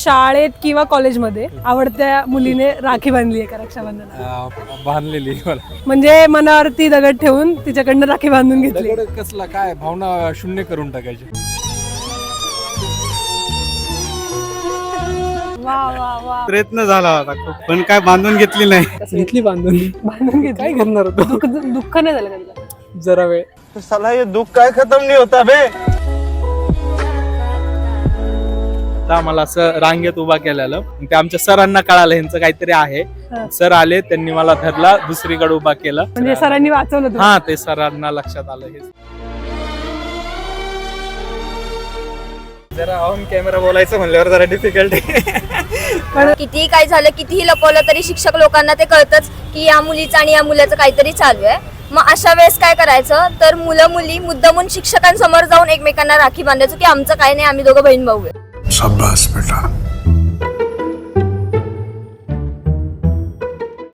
शाळेत किंवा कॉलेजमध्ये आवडत्या मुलीने राखी बांधली आहे का रक्षाबंधनाला? बांधलेली मला. म्हणजे मनावरती दगड ठेवून तिच्याकडनं राखी बांधून घेतली. दगड कसला काय भावना शून्य करून टाकायची. वा वा वा. प्रयत्न झाला होता खूप, पण काय बांधून घेतली नाही. घेतली बांधून. बांधून घेतली. काय करणार होतो? दुःख नाही झालं का तुला? जरा वेळ. साला हे दुःख काय खतम नाही होता बे. आम्हाला असं रांगेत उभा केलेलं, ते आमच्या सरांना कळालं ह्यांचं काहीतरी आहे. सर आले, त्यांनी मला धरला, दुसरीकडे उभा केलं. म्हणजे सरांनी वाचवलं तुला? हा, ते सरांना लक्षात आलं. हे जरा ऑन कॅमेरा बोलायचं म्हणल्यावर जरा डिफिकल्ट आहे. कितीही काय झालं, कितीही लपवलं तरी शिक्षक लोकांना ते कळतच की या मुलीचं आणि या मुलाचं काहीतरी चालू आहे. मग अशा वेळेस काय करायचं, तर मुलं मुली मुद्दामून शिक्षकांसमोर जाऊन एकमेकांना राखी बांधायचं की आमचं काही नाही, आम्ही दोघं बहीण भाऊ आहे. शाबाश बेटा.